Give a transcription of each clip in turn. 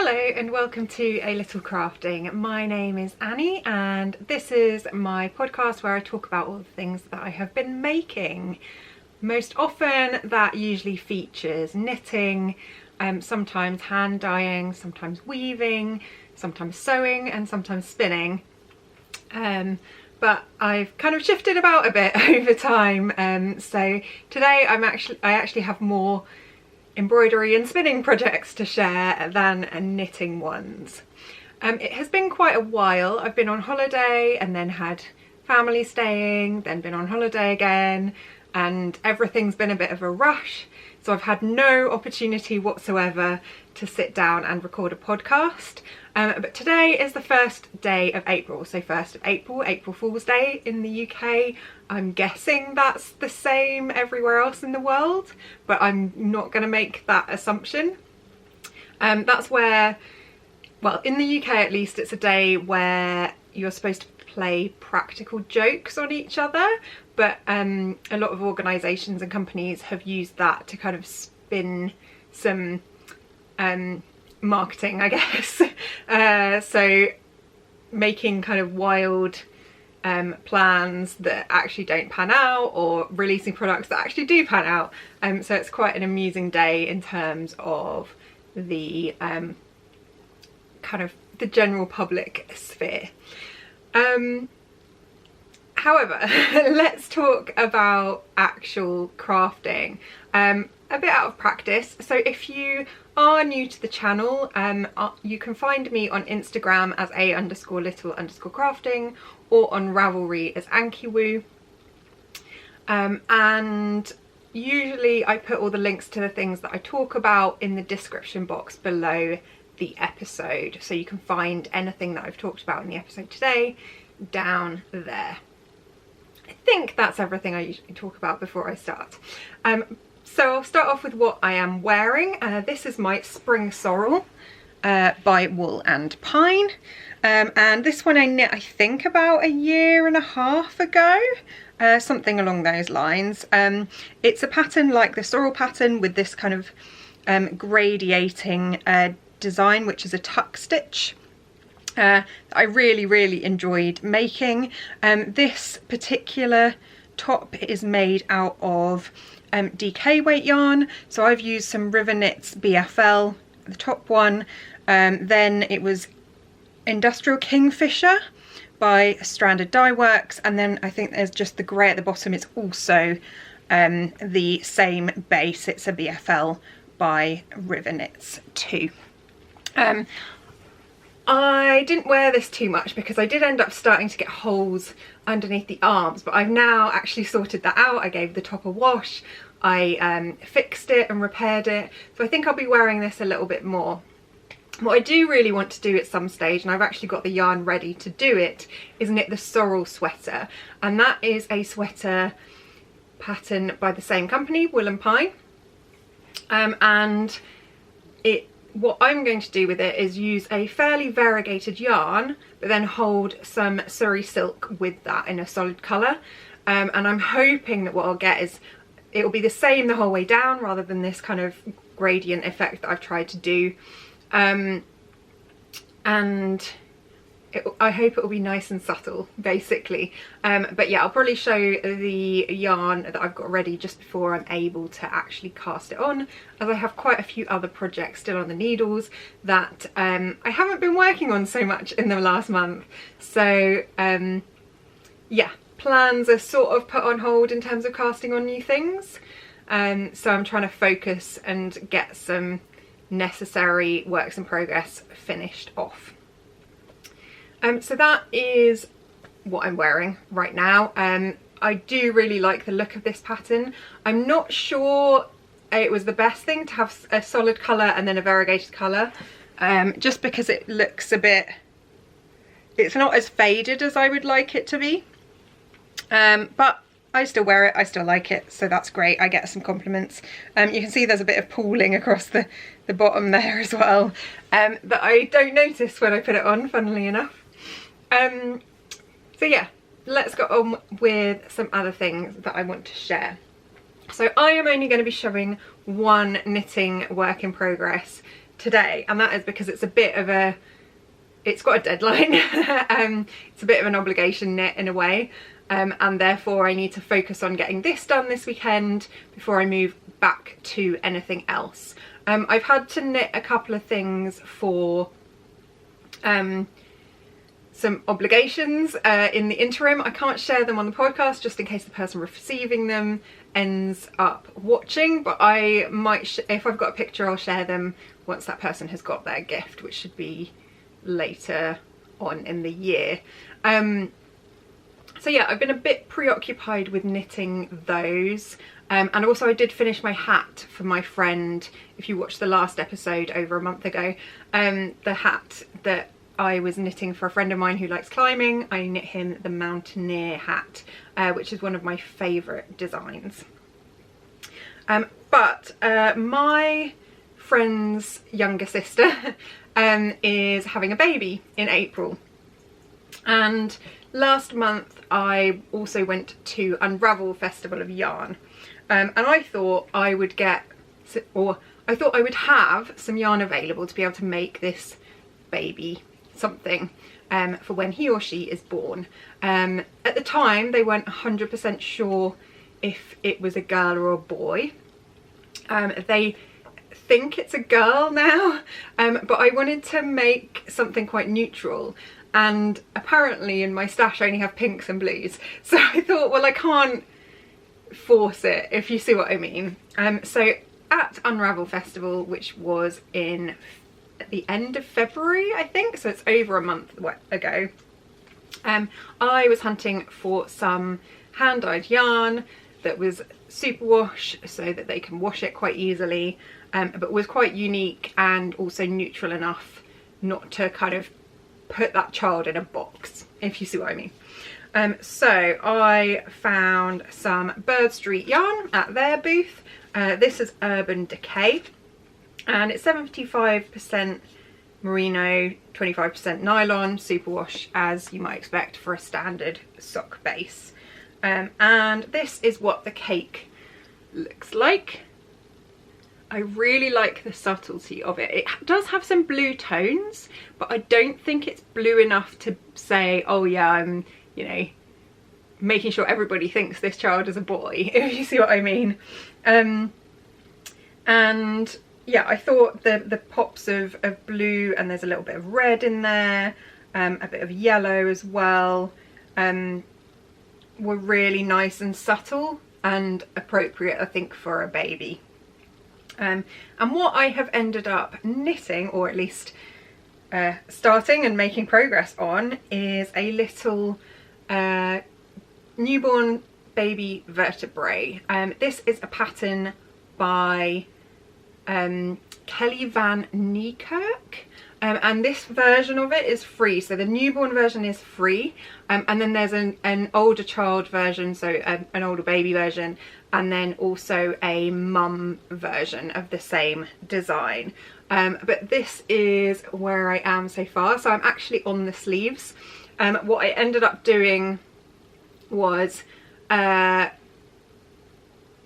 Hello and welcome to A Little Crafting. My name is Annie and this is my podcast where I talk about all the things that I have been making. Most often that usually features knitting, sometimes hand dyeing, sometimes weaving, sometimes sewing and sometimes spinning. But I've kind of shifted about a bit over time. So today I actually have more embroidery and spinning projects to share than knitting ones. It has been quite a while. I've been on holiday and then had family staying, then been on holiday again, and everything's been a bit of a rush. So I've had no opportunity whatsoever to sit down and record a podcast. But today is the first day of April, so 1st of April, April Fool's Day in the UK. I'm guessing that's the same everywhere else in the world, but I'm not going to make that assumption. That's where, well, in the UK at least, it's a day where you're supposed to play practical jokes on each other, but a lot of organisations and companies have used that to kind of spin some marketing, I guess. So making kind of wild plans that actually don't pan out, or releasing products that actually do pan out. So it's quite an amusing day in terms of the kind of the general public sphere. However, let's talk about actual crafting. A bit out of practice. So if you are new to the channel, you can find me on Instagram as a_little_crafting or on Ravelry as Ankiwoo. And usually I put all the links to the things that I talk about in the description box below the episode. So you can find anything that I've talked about in the episode today down there. I think that's everything I usually talk about before I start. So I'll start off with what I am wearing. This is my Spring Sorrel by Wool and Pine. And this one I knit, I think, about 1.5 years ago. Something along those lines. It's a pattern like the Sorrel pattern with this kind of gradiating design, which is a tuck stitch. I really enjoyed making. This particular top is made out of DK weight yarn, so I've used some River Knits BFL, the top one, then it was Industrial Kingfisher by Stranded Dye Works, and then I think there's just the grey at the bottom. It's also the same base. It's a BFL by River Knits too. I didn't wear this too much because I did end up starting to get holes underneath the arms, but I've now actually sorted that out. I gave the top a wash, I fixed it and repaired it, so I think I'll be wearing this a little bit more. What I do really want to do at some stage, and I've actually got the yarn ready to do it, is knit the Sorrel sweater, and that is a sweater pattern by the same company, Wool and Pine, and what I'm going to do with it is use a fairly variegated yarn, but then hold some Surrey silk with that in a solid colour. And I'm hoping that what I'll get is, it will be the same the whole way down rather than this kind of gradient effect that I've tried to do. And I hope it will be nice and subtle, basically. But yeah, I'll probably show the yarn that I've got ready just before I'm able to actually cast it on, as I have quite a few other projects still on the needles that I haven't been working on so much in the last month. So yeah, plans are sort of put on hold in terms of casting on new things. So I'm trying to focus and get some necessary works in progress finished off. So that is what I'm wearing right now. I do really like the look of this pattern. I'm not sure it was the best thing to have a solid colour and then a variegated colour, just because it looks a bit, it's not as faded as I would like it to be. But I still wear it, I still like it, so that's great. I get some compliments. You can see there's a bit of pooling across the bottom there as well, that I don't notice when I put it on, funnily enough. So yeah, let's go on with some other things that I want to share. So I am only going to be showing one knitting work in progress today, and that is because it's got a deadline. It's a bit of an obligation knit in a way, and therefore I need to focus on getting this done this weekend before I move back to anything else. I've had to knit a couple of things for some obligations in the interim. I can't share them on the podcast just in case the person receiving them ends up watching, but I might, if I've got a picture, I'll share them once that person has got their gift, which should be later on in the year. So yeah, I've been a bit preoccupied with knitting those, and also I did finish my hat for my friend. If you watched the last episode over a month ago, the hat that I was knitting for a friend of mine who likes climbing, I knit him the Mountaineer hat, which is one of my favourite designs. But my friend's younger sister is having a baby in April, and last month I also went to Unravel Festival of Yarn, and I thought I would have some yarn available to be able to make this baby something for when he or she is born. At the time they weren't 100% sure if it was a girl or a boy. They think it's a girl now, but I wanted to make something quite neutral, and apparently in my stash I only have pinks and blues, so I thought, well, I can't force it, if you see what I mean. So at Unravel Festival, which was at the end of February, I think, so it's over a month ago, I was hunting for some hand-dyed yarn that was superwash so that they can wash it quite easily, but was quite unique and also neutral enough not to kind of put that child in a box, if you see what I mean. So I found some Bird Street yarn at their booth. This is Urban Decay, and it's 75% merino, 25% nylon, superwash, as you might expect for a standard sock base. And this is what the cake looks like. I really like the subtlety of it. It does have some blue tones, but I don't think it's blue enough to say, oh yeah, I'm, you know, making sure everybody thinks this child is a boy, if you see what I mean. And yeah, I thought the pops of blue, and there's a little bit of red in there, a bit of yellow as well, were really nice and subtle and appropriate, I think, for a baby. And what I have ended up knitting, or at least starting and making progress on, is a little newborn baby vertebrae. This is a pattern by Kelly Van Niekerk, and this version of it is free. So the newborn version is free, and then there's an older child version, so an older baby version, and then also a mum version of the same design. But this is where I am so far. So I'm actually on the sleeves. What I ended up doing was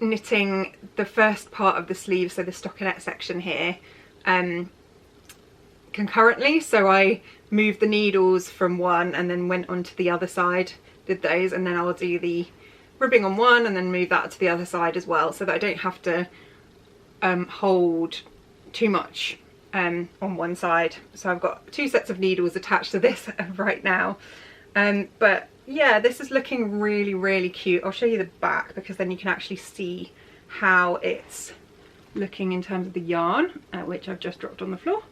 knitting the first part of the sleeve, so the stockinette section here, concurrently. So I moved the needles from one and then went on to the other side, did those, and then I'll do the ribbing on one and then move that to the other side as well, so that I don't have to hold too much on one side. So I've got 2 sets of needles attached to this right now, but yeah, this is looking really, really cute. I'll show you the back because then you can actually see how it's looking in terms of the yarn, which I've just dropped on the floor.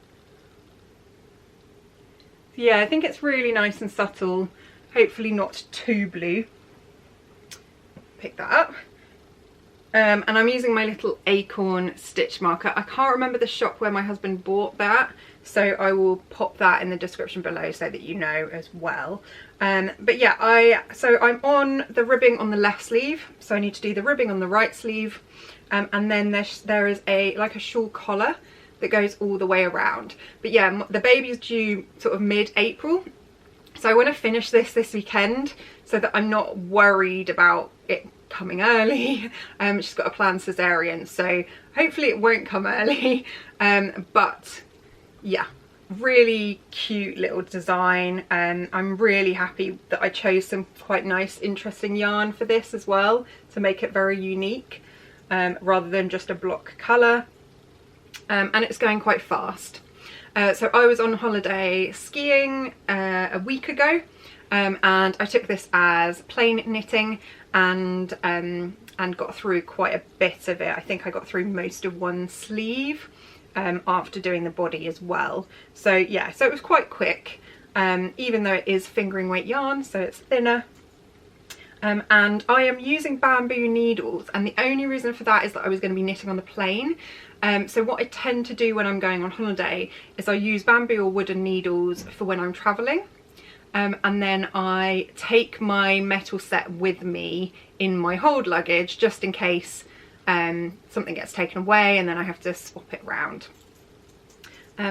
So yeah, I think it's really nice and subtle, hopefully not too blue. Pick that up. And I'm using my little Acorn stitch marker. I can't remember the shop where my husband bought that, so I will pop that in the description below so that you know as well. But yeah, so I'm on the ribbing on the left sleeve, so I need to do the ribbing on the right sleeve, and then there is like a shawl collar that goes all the way around. But yeah, the baby's due sort of mid-April, so I want to finish this weekend so that I'm not worried about it coming early. She's got a planned cesarean, so hopefully it won't come early, but yeah, really cute little design. I'm really happy that I chose some quite nice interesting yarn for this as well to make it very unique, rather than just a block colour. And it's going quite fast. So I was on holiday skiing a week ago, and I took this as plain knitting, and got through quite a bit of it. I think I got through most of one sleeve after doing the body as well. So yeah, so it was quite quick, even though it is fingering weight yarn, so it's thinner. And I am using bamboo needles, and the only reason for that is that I was going to be knitting on the plane. So what I tend to do when I'm going on holiday is I use bamboo or wooden needles for when I'm travelling, and then I take my metal set with me in my hold luggage just in case something gets taken away and then I have to swap it round.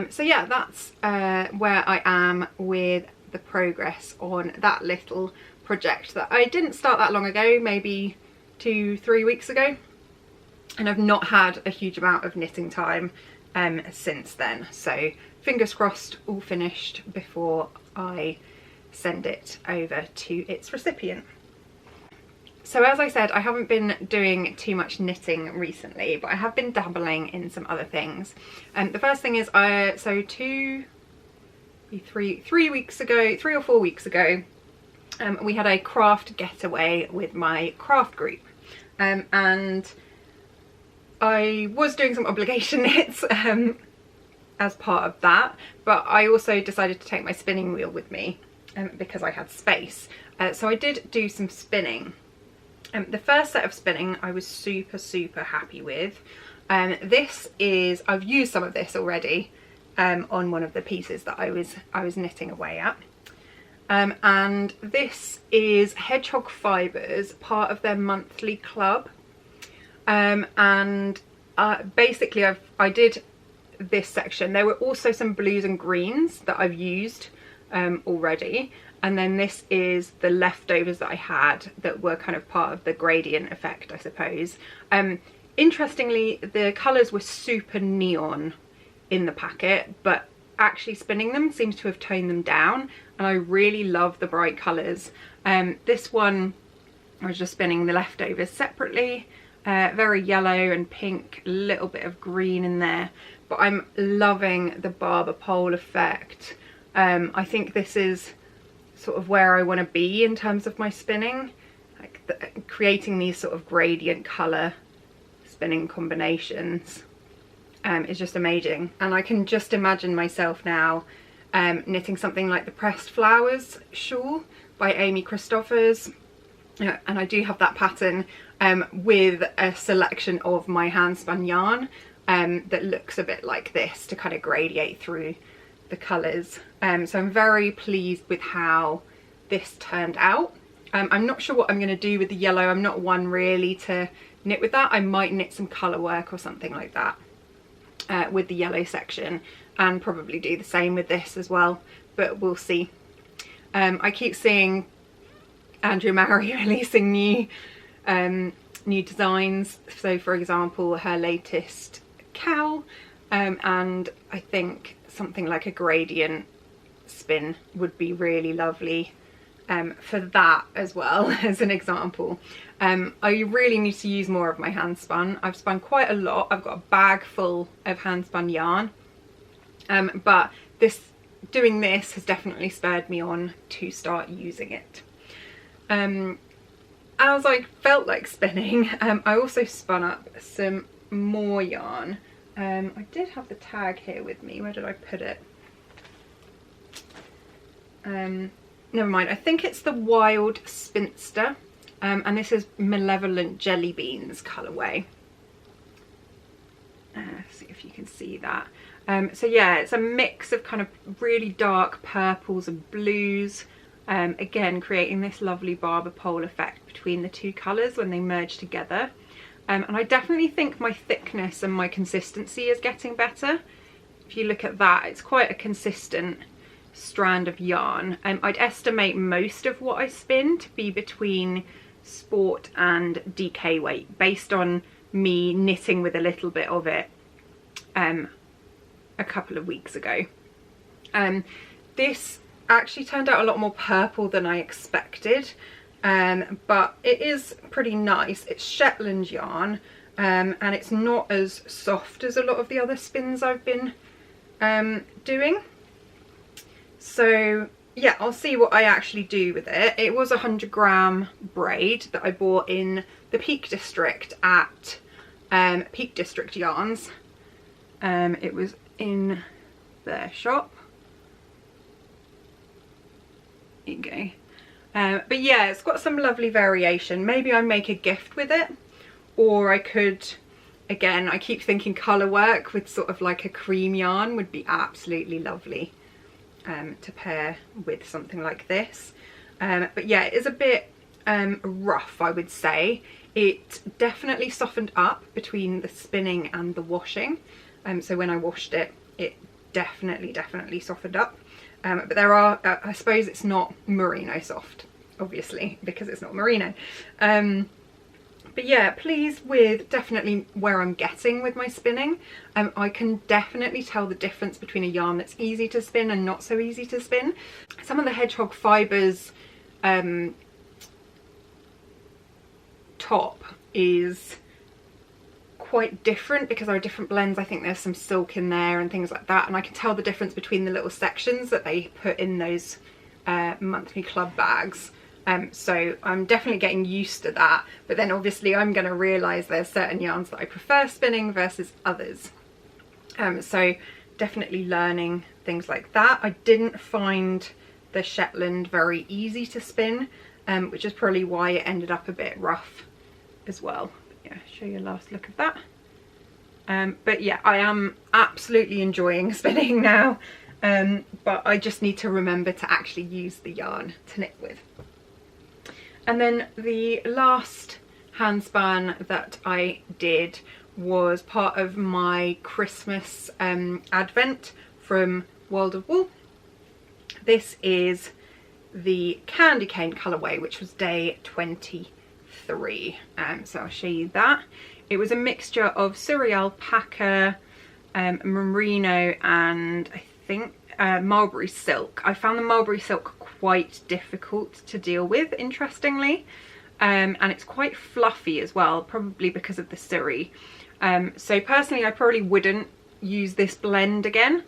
So yeah, that's where I am with the progress on that little project that I didn't start that long ago, maybe 2-3 weeks ago, and I've not had a huge amount of knitting time since then. So fingers crossed, all finished before I send it over to its recipient. So as I said, I haven't been doing too much knitting recently, but I have been dabbling in some other things. The first thing is, so 3 or 4 weeks ago, we had a craft getaway with my craft group, and I was doing some obligation knits as part of that, but I also decided to take my spinning wheel with me because I had space. So I did do some spinning. The first set of spinning I was super happy with. This is, I've used some of this already on one of the pieces that I was knitting away at. And this is Hedgehog Fibres, part of their monthly club. Basically I did this section. There were also some blues and greens that I've used already, and then this is the leftovers that I had that were kind of part of the gradient effect, I suppose. Interestingly, the colours were super neon in the packet, but actually spinning them seems to have toned them down, and I really love the bright colours. This one I was just spinning the leftovers separately, very yellow and pink, a little bit of green in there, but I'm loving the barber pole effect. I think this is sort of where I want to be in terms of my spinning, like creating these sort of gradient colour spinning combinations is just amazing. And I can just imagine myself now knitting something like the Pressed Flowers shawl by Amy Christoffers, and I do have that pattern with a selection of my hand spun yarn that looks a bit like this to kind of gradate through the colours. So I'm very pleased with how this turned out. I'm not sure what I'm going to do with the yellow. I'm not one really to knit with that. I might knit some colour work or something like that with the yellow section, and probably do the same with this as well, but we'll see. I keep seeing Andrea Mowry releasing new designs. So for example, her latest cowl, and I think something like a gradient spin would be really lovely for that as well, as an example. I really need to use more of my hand spun. I've spun quite a lot. I've got a bag full of hand spun yarn, but doing this has definitely spurred me on to start using it. As I felt like spinning, I also spun up some more yarn. I did have the tag here with me. Where did I put it? Never mind. I think it's the Wild Spinster, and this is Malevolent Jelly Beans colourway. See if you can see that. So yeah, it's a mix of kind of really dark purples and blues, again creating this lovely barber pole effect between the two colours when they merge together. And I definitely think my thickness and my consistency is getting better. If you look at that, it's quite a consistent strand of yarn. I'd estimate most of what I spin to be between sport and DK weight, based on me knitting with a little bit of it a couple of weeks ago. This actually turned out a lot more purple than I expected, but it is pretty nice. It's Shetland yarn, and it's not as soft as a lot of the other spins I've been doing. So yeah, I'll see what I actually do with it. It was a 100-gram braid that I bought in the Peak District at Peak District Yarns. It was in their shop. There you go. But yeah, it's got some lovely variation. Maybe I make a gift with it, or I could, again, I keep thinking colour work with sort of like a cream yarn would be absolutely lovely to pair with something like this. But yeah, it is a bit rough, I would say. It definitely softened up between the spinning and the washing. So when I washed it, it definitely softened up. But there are, I suppose it's not merino soft, obviously, because it's not merino. But yeah, pleased with definitely where I'm getting with my spinning. I can definitely tell the difference between a yarn that's easy to spin and not so easy to spin. Some of the Hedgehog Fibres top is quite different because there are different blends. I think there's some silk in there and things like that, and I can tell the difference between the little sections that they put in those monthly club bags. So I'm definitely getting used to that, but then obviously I'm going to realise there's certain yarns that I prefer spinning versus others. So definitely learning things like that. I didn't find the Shetland very easy to spin, which is probably why it ended up a bit rough as well. Yeah, show you a last look of that. But yeah, I am absolutely enjoying spinning now, but I just need to remember to actually use the yarn to knit with. And then the last handspun that I did was part of my Christmas advent from World of Wool. This is the Candy Cane colourway, which was day 23. So I'll show you that. It was a mixture of Surrey alpaca, merino, and I think mulberry silk. I found the mulberry silk quite difficult to deal with, interestingly, and it's quite fluffy as well, probably because of the Surrey. So personally, I probably wouldn't use this blend again.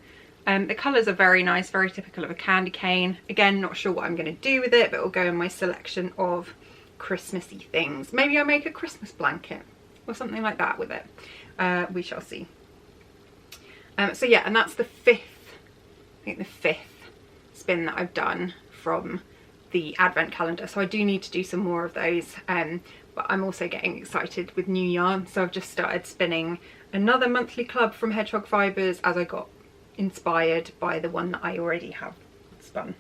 The colours are very nice, very typical of a candy cane. Again, not sure what I'm going to do with it, but it'll go in my selection of Christmassy things. Maybe I'll make a Christmas blanket or something like that with it. We shall see. So yeah, and that's the fifth spin that I've done from the advent calendar. So I do need to do some more of those, but I'm also getting excited with new yarn. So I've just started spinning another monthly club from Hedgehog Fibres as I got inspired by the one that I already have spun.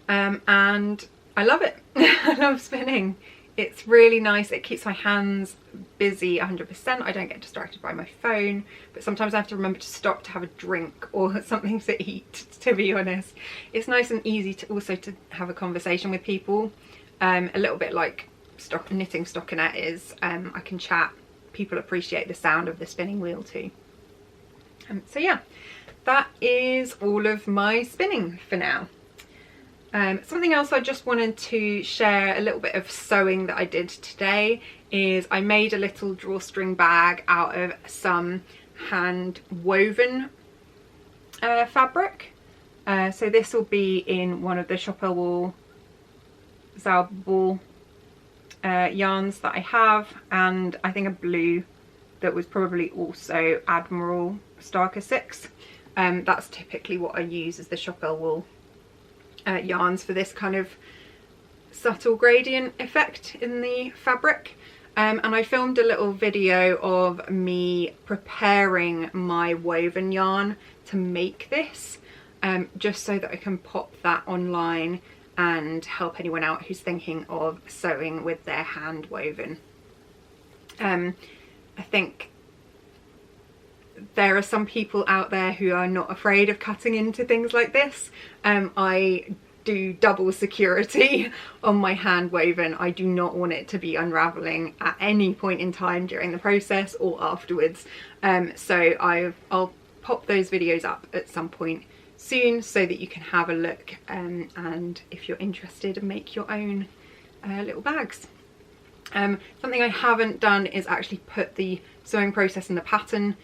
And I love it. I love spinning. It's really nice. It keeps my hands busy 100%. I don't get distracted by my phone, but sometimes I have to remember to stop to have a drink or something to eat, to be honest. It's nice and easy to also to have a conversation with people, a little bit like knitting stockinette is. I can chat. People appreciate the sound of the spinning wheel too. So yeah, that is all of my spinning for now. Something else I just wanted to share, a little bit of sewing that I did today, is I made a little drawstring bag out of some hand woven fabric. So this will be in one of the Shopper Wool Zalbul yarns that I have, and I think a blue that was probably also Admiral Starker 6. That's typically what I use as the Shopper Wool yarns for this kind of subtle gradient effect in the fabric. And I filmed a little video of me preparing my woven yarn to make this, just so that I can pop that online and help anyone out who's thinking of sewing with their hand woven. I think there are some people out there who are not afraid of cutting into things like this. I do double security on my hand woven. I do not want it to be unraveling at any point in time during the process or afterwards. So I'll pop those videos up at some point soon so that you can have a look, and if you're interested, make your own little bags. Something I haven't done is actually put the sewing process and the pattern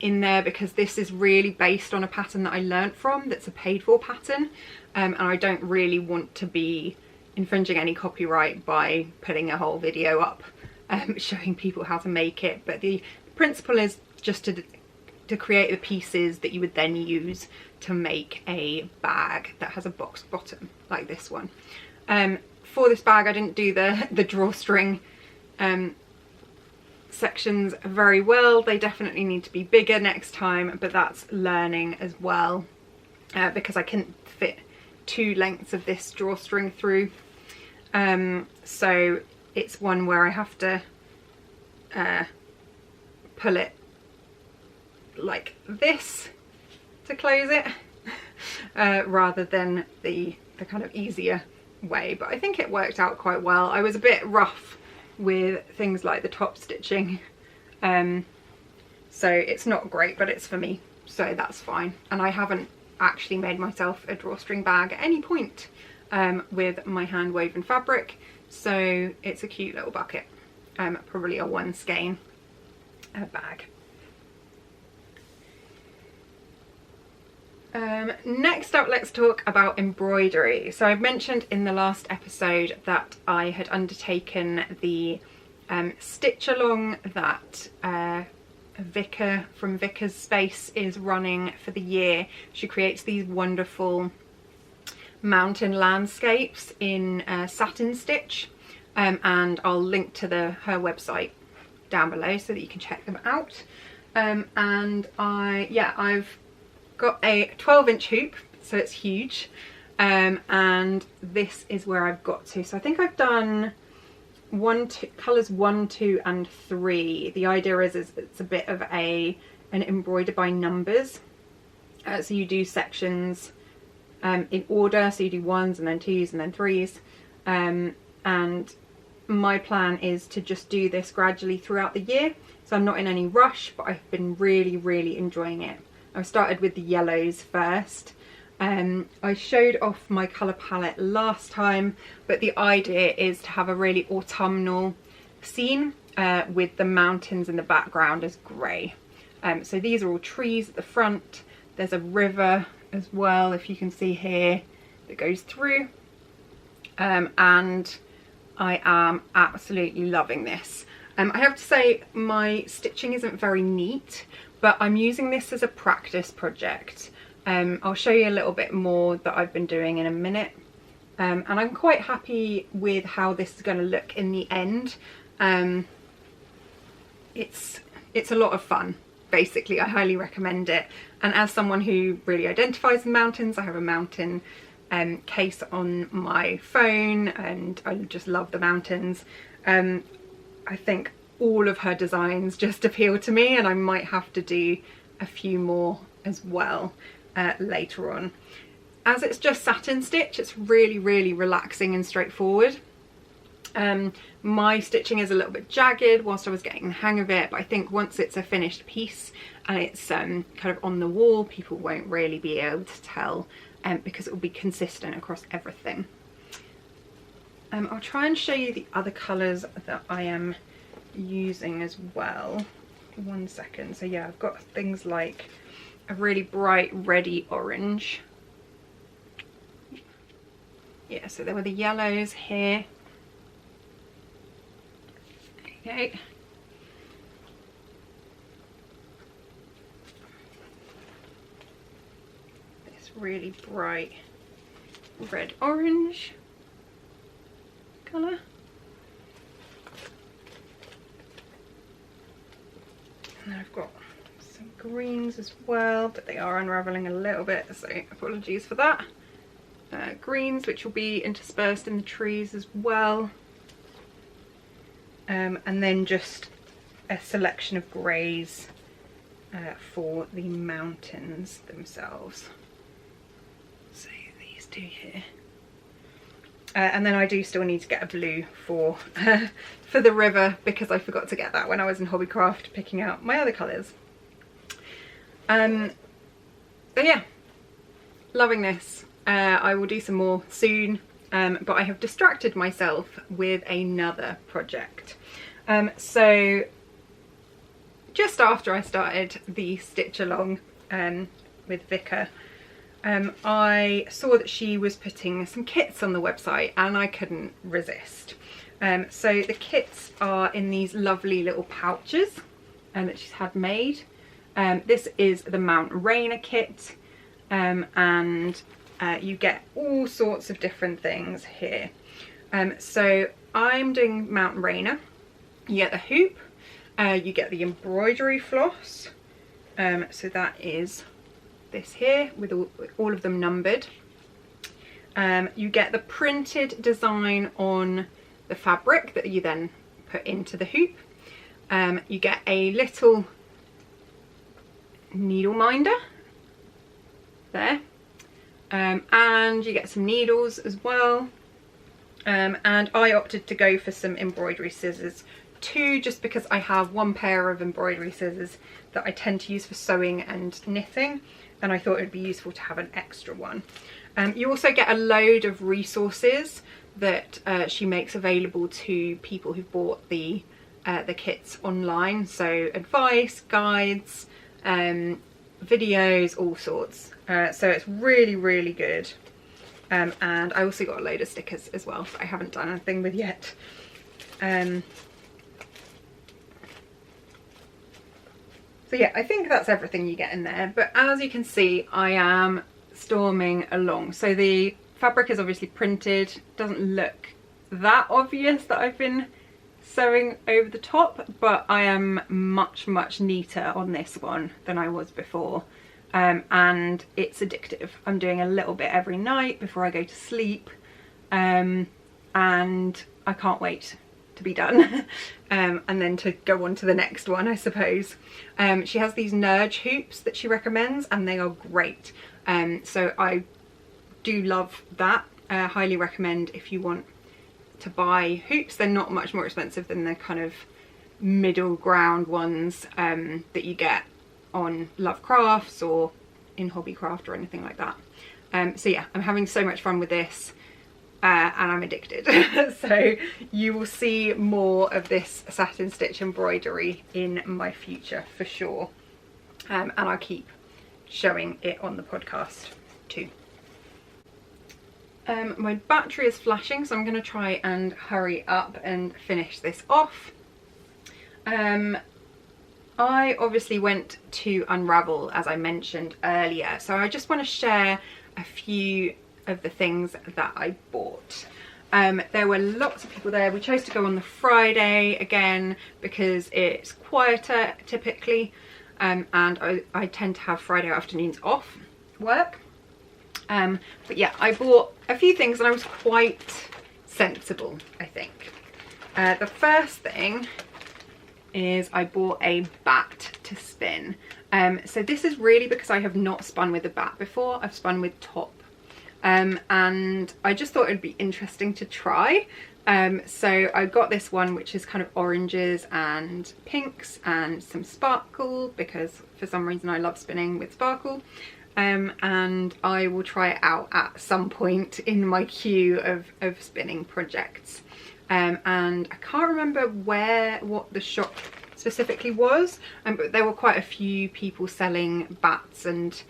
in there, because this is really based on a pattern that I learnt from, that's a paid for pattern, and I don't really want to be infringing any copyright by putting a whole video up showing people how to make it. But the principle is just to create the pieces that you would then use to make a bag that has a boxed bottom like this one. For this bag I didn't do the drawstring sections very well. They definitely need to be bigger next time, but that's learning as well, because I couldn't fit 2 lengths of this drawstring through. So it's one where I have to pull it like this to close it rather than the kind of easier way. But I think it worked out quite well. I was a bit rough with things like the top stitching, so it's not great, but it's for me, so that's fine. And I haven't actually made myself a drawstring bag at any point with my hand woven fabric, so it's a cute little bucket, probably a 1 skein bag. Next up, let's talk about embroidery. So I've mentioned in the last episode that I had undertaken the stitch along that Vicar from Vicar's Space is running for the year. She creates these wonderful mountain landscapes in satin stitch, and I'll link to her website down below so that you can check them out. And I've got a 12-inch hoop, so it's huge, and this is where I've got to. So I think I've done colours 1, 2 and 3. The idea is it's a bit of an embroider by numbers, so you do sections in order, so you do 1s and then 2s and then 3s, and my plan is to just do this gradually throughout the year, so I'm not in any rush, but I've been really enjoying it. I started with the yellows first. I showed off my colour palette last time, but the idea is to have a really autumnal scene with the mountains in the background as grey. So these are all trees at the front. There's a river as well, if you can see here, that goes through, and I am absolutely loving this. I have to say my stitching isn't very neat, but I'm using this as a practice project. I'll show you a little bit more that I've been doing in a minute, and I'm quite happy with how this is going to look in the end. It's a lot of fun, basically. I highly recommend it, and as someone who really identifies with mountains, I have a mountain case on my phone and I just love the mountains. I think all of her designs just appeal to me, and I might have to do a few more as well later on. As it's just satin stitch, it's really relaxing and straightforward. My stitching is a little bit jagged whilst I was getting the hang of it, but I think once it's a finished piece and it's kind of on the wall, people won't really be able to tell, because it will be consistent across everything. I'll try and show you the other colours that I am using as well. 1 second. So yeah, I've got things like a really bright reddy orange. Yeah, so there were the yellows here. There you go. This really bright red orange colour. And then I've got some greens as well, but they are unravelling a little bit, so apologies for that. Greens, which will be interspersed in the trees as well. And then just a selection of greys for the mountains themselves. So these two here. And then I do still need to get a blue for the river, because I forgot to get that when I was in Hobbycraft picking out my other colours. But yeah, loving this. I will do some more soon, but I have distracted myself with another project. So just after I started the stitch along with Vicar, I saw that she was putting some kits on the website and I couldn't resist. So the kits are in these lovely little pouches that she's had made. This is the Mount Rainier kit, and you get all sorts of different things here. So I'm doing Mount Rainier. You get the hoop, you get the embroidery floss, so that is this here with all of them numbered. You get the printed design on the fabric that you then put into the hoop. You get a little needle minder there, and you get some needles as well, and I opted to go for some embroidery scissors too, just because I have one pair of embroidery scissors that I tend to use for sewing and knitting, and I thought it would be useful to have an extra one. You also get a load of resources that she makes available to people who've bought the kits online, so advice, guides, videos, all sorts. So it's really, really good. And I also got a load of stickers as well that I haven't done anything with yet. So yeah, I think that's everything you get in there, but as you can see, I am storming along. So the fabric is obviously printed, doesn't look that obvious that I've been sewing over the top, but I am much neater on this one than I was before, and it's addictive. I'm doing a little bit every night before I go to sleep, and I can't wait to be done and then to go on to the next one, I suppose. She has these Nerge hoops that she recommends, and they are great, so I do love that. Highly recommend if you want to buy hoops. They're not much more expensive than the kind of middle ground ones that you get on Love Crafts or in Hobbycraft or anything like that. So yeah, I'm having so much fun with this, and I'm addicted. So you will see more of this satin stitch embroidery in my future for sure, and I'll keep showing it on the podcast too. My battery is flashing, so I'm going to try and hurry up and finish this off. I obviously went to Unravel, as I mentioned earlier, so I just want to share a few of the things that I bought. There were lots of people there. We chose to go on the Friday again because it's quieter typically, and I tend to have Friday afternoons off work. But yeah, I bought a few things and I was quite sensible, I think. The first thing is I bought a bat to spin. So this is really because I have not spun with a bat before. I've spun with top, and I just thought it'd be interesting to try. So I got this one which is kind of oranges and pinks and some sparkle, because for some reason I love spinning with sparkle. And I will try it out at some point in my queue of spinning projects. And I can't remember what the shop specifically was, but there were quite a few people selling bats and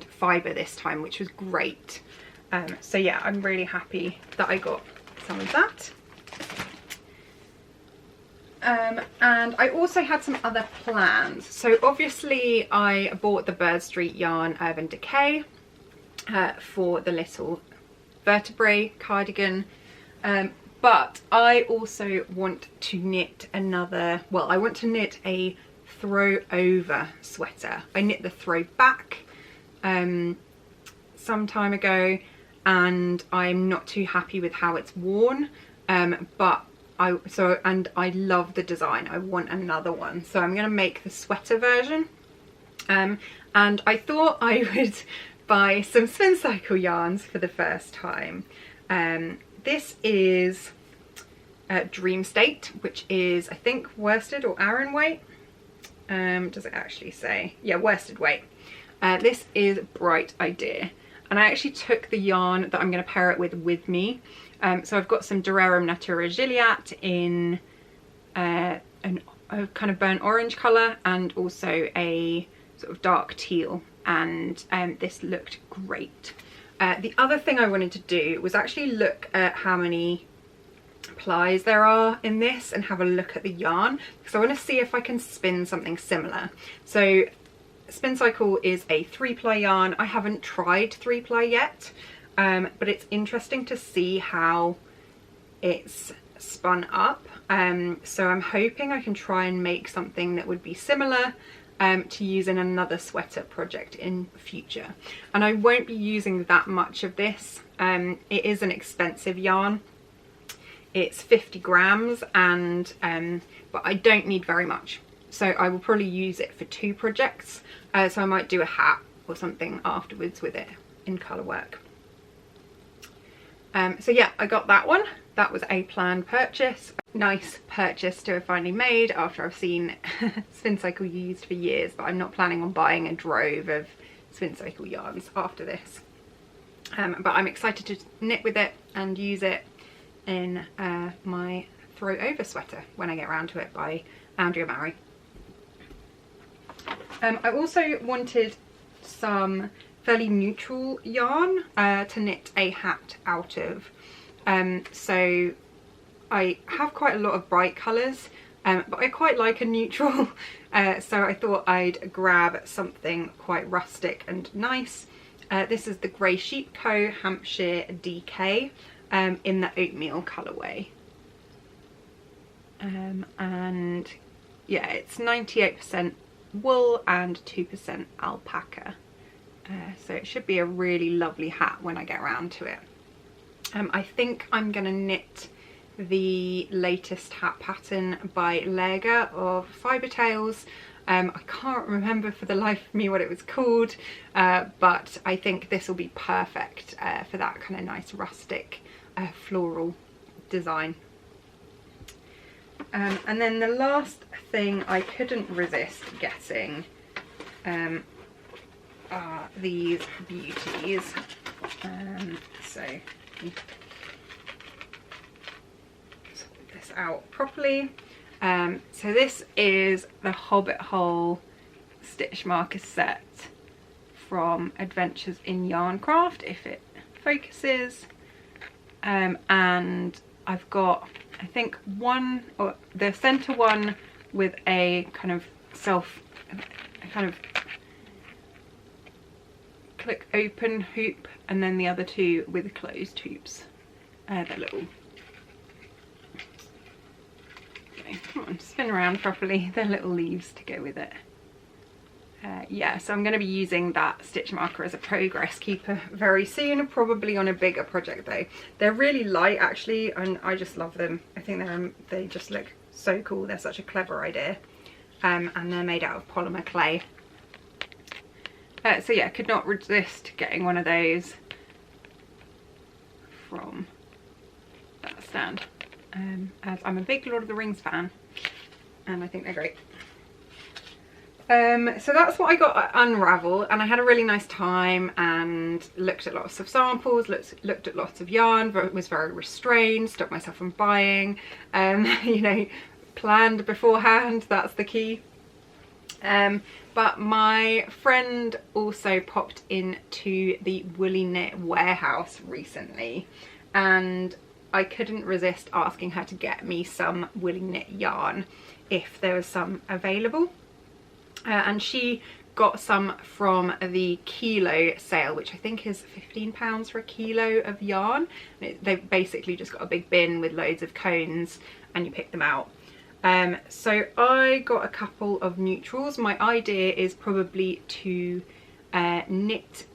fibre this time, which was great. So yeah, I'm really happy that I got some of that. And I also had some other plans. So obviously I bought the Bird Street yarn Urban Decay for the little vertebrae cardigan, but I also want to knit another, well, I want to knit a throw over sweater. I knit the throw back some time ago, and I'm not too happy with how it's worn, but I love the design. I want another one, so I'm going to make the sweater version. And I thought I would buy some Spin Cycle yarns for the first time. This is Dream State, which is I think worsted or Aran weight. Does it actually say? Yeah, worsted weight. This is Bright Idea, and I actually took the yarn that I'm going to pair it with me. So I've got some Durarium Natura Gilliatt in a kind of burnt orange colour, and also a sort of dark teal, and this looked great. The other thing I wanted to do was actually look at how many plies there are in this and have a look at the yarn, because I want to see if I can spin something similar. So Spin Cycle is a 3-ply yarn. I haven't tried 3-ply yet, but it's interesting to see how it's spun up. So I'm hoping I can try and make something that would be similar to use in another sweater project in future. And I won't be using that much of this. It is an expensive yarn. It's 50 grams, and but I don't need very much. So I will probably use it for 2 projects. So I might do a hat or something afterwards with it in colour work. So yeah, I got that one. That was a planned purchase. Nice purchase to have finally made after I've seen Spin Cycle used for years, but I'm not planning on buying a drove of Spin Cycle yarns after this. But I'm excited to knit with it and use it in my Throw Over sweater when I get around to it by Andrea Mowry. I also wanted some fairly neutral yarn to knit a hat out of. So I have quite a lot of bright colours, but I quite like a neutral, so I thought I'd grab something quite rustic and nice. This is the Grey Sheep Co. Hampshire DK in the oatmeal colourway. And yeah, it's 98% wool and 2% alpaca. So it should be a really lovely hat when I get around to it. I think I'm going to knit the latest hat pattern by Lega of Fibre Tales. I can't remember for the life of me what it was called, but I think this will be perfect for that kind of nice rustic floral design. And then the last thing I couldn't resist getting are these beauties. So sort this out properly. So this is the Hobbit Hole stitch marker set from Adventures in Yarncraft, if it focuses. And I've got, I think, one, or the center one with a kind of click open hoop, and then the other two with closed hoops. They're little, okay, come on, spin around properly. They're little leaves to go with it. Yeah, so I'm going to be using that stitch marker as a progress keeper very soon, probably on a bigger project though. They're really light actually, and I just love them. I think they just look so cool. They're such a clever idea, and they're made out of polymer clay. So yeah, could not resist getting one of those from that stand, as I'm a big Lord of the Rings fan and I think they're great. So that's what I got at Unravel, and I had a really nice time and looked at lots of samples, looked at lots of yarn, but was very restrained, stopped myself from buying, you know, planned beforehand, that's the key. But my friend also popped into the Woolly Knit warehouse recently, and I couldn't resist asking her to get me some Woolly Knit yarn if there was some available. And she got some from the kilo sale, which I think is £15 for a kilo of yarn. They've basically just got a big bin with loads of cones and you pick them out. So I got a couple of neutrals. My idea is probably to knit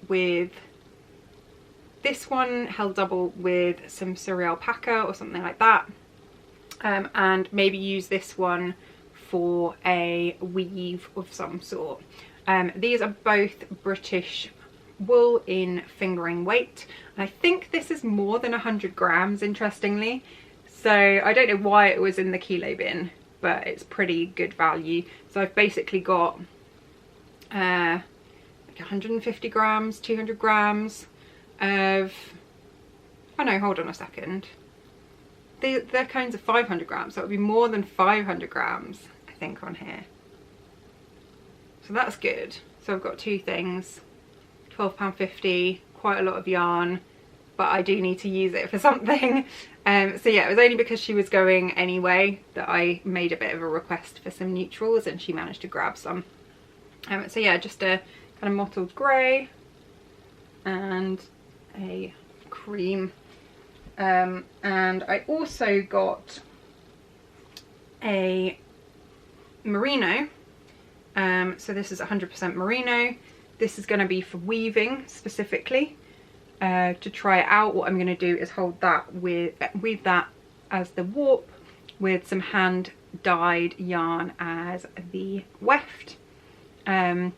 with this one held double with some Surrey alpaca or something like that, and maybe use this one for a weave of some sort. These are both British wool in fingering weight, and I think this is more than 100 grams, interestingly. So I don't know why it was in the kilo bin, but it's pretty good value. So I've basically got like 150 grams, 200 grams of, oh no, hold on a second. They're cones of 500 grams, so it would be more than 500 grams, I think, on here. So that's good. So I've got two things, £12.50, quite a lot of yarn, but I do need to use it for something. So yeah, it was only because she was going anyway that I made a bit of a request for some neutrals, and she managed to grab some. So yeah, just a kind of mottled grey and a cream. And I also got a merino. So this is 100% merino. This is going to be for weaving specifically. To try it out, what I'm going to do is hold that weave that as the warp with some hand dyed yarn as the weft. And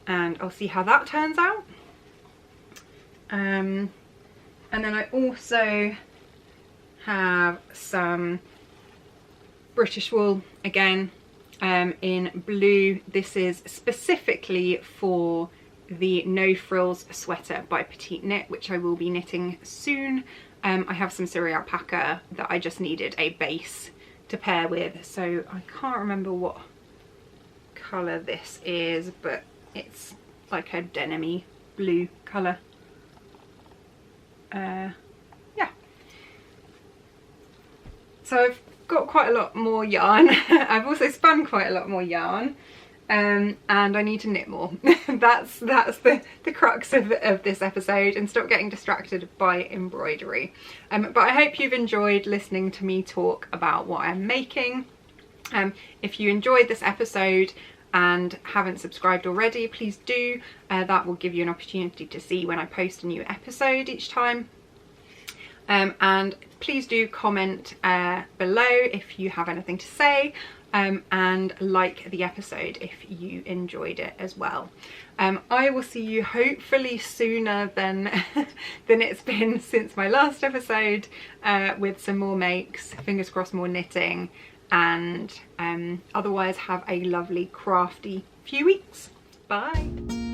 I'll see how that turns out. And then I also have some British wool again, in blue. This is specifically for the No Frills sweater by Petite Knit, which I will be knitting soon. I have some Suri alpaca that I just needed a base to pair with, so I can't remember what colour this is, but it's like a denim-y blue colour. Yeah, so I've got quite a lot more yarn. I've also spun quite a lot more yarn, and I need to knit more. that's the crux of this episode, and stop getting distracted by embroidery. But I hope you've enjoyed listening to me talk about what I'm making. If you enjoyed this episode and haven't subscribed already, please do. That will give you an opportunity to see when I post a new episode each time. And please do comment below if you have anything to say, and like the episode if you enjoyed it as well. I will see you hopefully sooner than it's been since my last episode, with some more makes, fingers crossed more knitting, and otherwise have a lovely crafty few weeks. Bye.